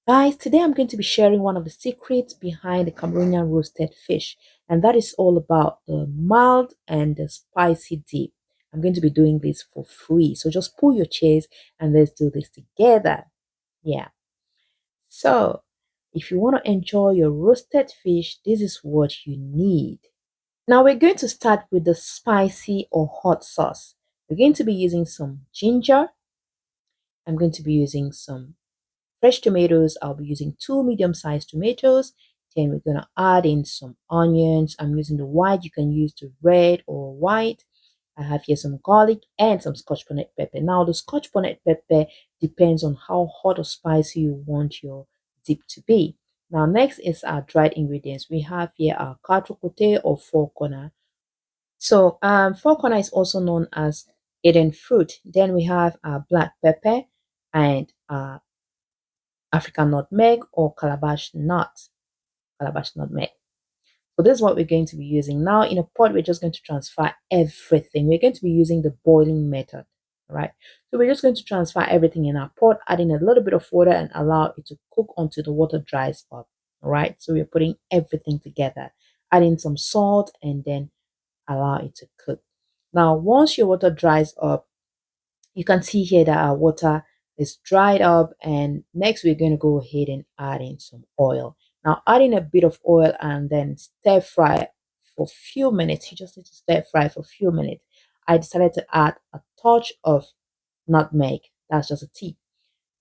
Guys, today I'm going to be sharing one of the secrets behind the Cameroonian roasted fish, and that is all about the mild and the spicy dip. I'm going to be doing this for free, so just pull your chairs and let's do this together. Yeah, so if you want to enjoy your roasted fish, this is what you need. Now we're going to start with the spicy or hot sauce. We're going to be using some ginger. I'm going to be using some fresh tomatoes. I'll be using two medium-sized tomatoes. Then we're gonna add in some onions. I'm using the white. You can use the red or white. I have here some garlic and some scotch bonnet pepper. Now the scotch bonnet pepper depends on how hot or spicy you want your dip to be. Now next is our dried ingredients. We have here our quatre côté or four corner. So four corner is also known as Eden fruit. Then we have our black pepper and African nutmeg or calabash nutmeg. So this is what we're going to be using. Now in a pot, we're just going to transfer everything. We're going to be using the boiling method, all right? So we're just going to transfer everything in our pot, adding a little bit of water and allow it to cook until the water dries up, all right? So we're putting everything together, adding some salt and then allow it to cook. Now, once your water dries up, you can see here that our water is dried up, and next we're going to go ahead and add in some oil. Now adding a bit of oil and then stir fry for a few minutes. You just need to stir fry for a few minutes. I decided to add a touch of nutmeg. That's just a tip.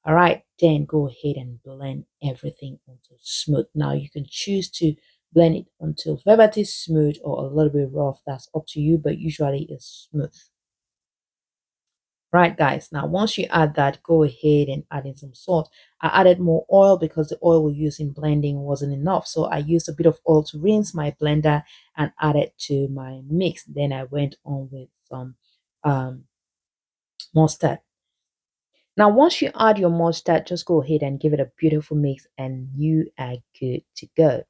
All right, then go ahead and blend everything until smooth. Now you can choose to blend it until velvety smooth or a little bit rough. That's up to you, but usually it's smooth. Right, guys. Now, once you add that, go ahead and add in some salt. I added more oil because the oil we used in blending wasn't enough. So I used a bit of oil to rinse my blender and add it to my mix. Then I went on with some um, mustard. Now, once you add your mustard, just go ahead and give it a beautiful mix and you are good to go.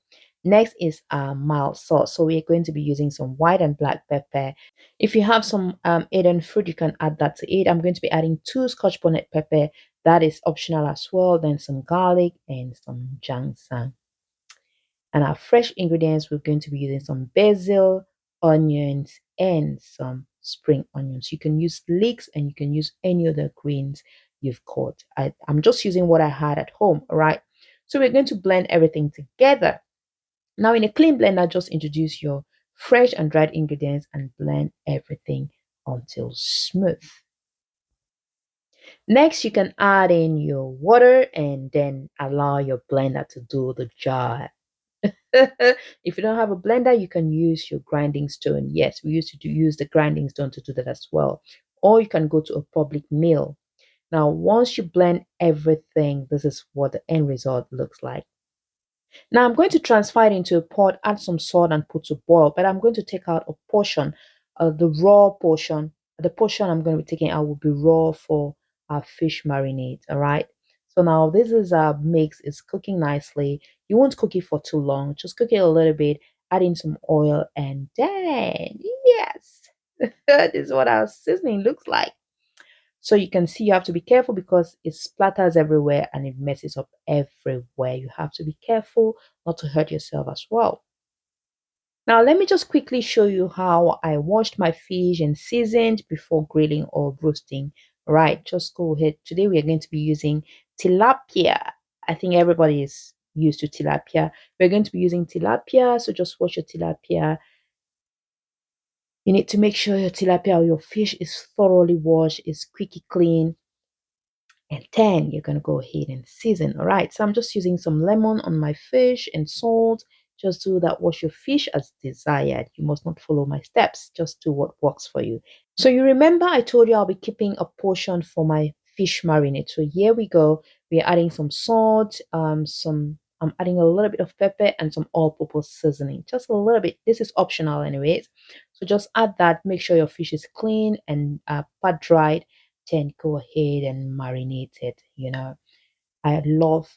Next is our mild sauce. So we're going to be using some white and black pepper. If you have some Eden fruit, you can add that to it. I'm going to be adding two scotch bonnet pepper. That is optional as well. Then some garlic and some ginseng. And our fresh ingredients, we're going to be using some basil, onions, and some spring onions. You can use leeks and you can use any other greens you've caught. I'm just using what I had at home, all right? So we're going to blend everything together. Now in a clean blender, just introduce your fresh and dried ingredients and blend everything until smooth. Next, you can add in your water and then allow your blender to do the job. If you don't have a blender, you can use your grinding stone. Yes, we used to use the grinding stone to do that as well. Or you can go to a public mill. Now, once you blend everything, this is what the end result looks like. Now I'm going to transfer it into a pot, add some salt and put to boil, but I'm going to take out a portion, the raw portion. The portion I'm going to be taking out will be raw for our fish marinade, all right? So now this is our mix, it's cooking nicely. You won't cook it for too long, just cook it a little bit, add in some oil, and then, yes, this is what our seasoning looks like. So you can see you have to be careful because it splatters everywhere and it messes up everywhere. You have to be careful not to hurt yourself as well. Now, let me just quickly show you how I washed my fish and seasoned before grilling or roasting. Right, just go ahead. Today we are going to be using tilapia. I think everybody is used to tilapia. We're going to be using tilapia, so just wash your tilapia. You need to make sure your tilapia or your fish is thoroughly washed, is squeaky clean, and then you're going to go ahead and season. All right, so I'm just using some lemon on my fish and salt. Just do that, wash your fish as desired. You must not follow my steps, just do what works for you. So you remember I told you I'll be keeping a portion for my fish marinade. So here we go. We're adding some salt, I'm adding a little bit of pepper and some all-purpose seasoning, just a little bit. This is optional anyways. So just add that, make sure your fish is clean and pat dried, then go ahead and marinate it. I love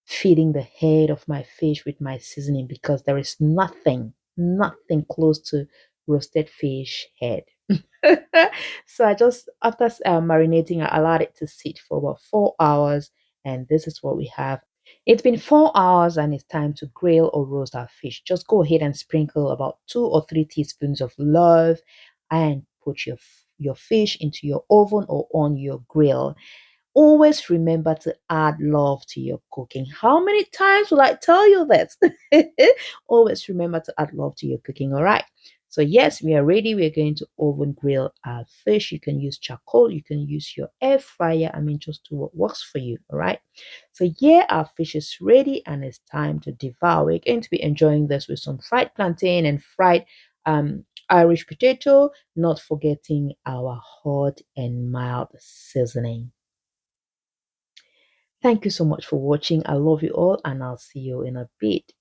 feeding the head of my fish with my seasoning because there is nothing close to roasted fish head. So I just after marinating, I allowed it to sit for about 4 hours, and this is what we have. It's been 4 hours, and it's time to grill or roast our fish. Just go ahead and sprinkle about 2 or 3 teaspoons of love, and put your fish into your oven or on your grill. Always remember to add love to your cooking. How many times will I tell you this? Always remember to add love to your cooking, all right? So, yes, we are ready. We're going to oven grill our fish. You can use charcoal, you can use your air fryer. I mean, just do what works for you, all right? So, yeah, our fish is ready and it's time to devour. We're going to be enjoying this with some fried plantain and fried Irish potato, not forgetting our hot and mild seasoning. Thank you so much for watching. I love you all, and I'll see you in a bit.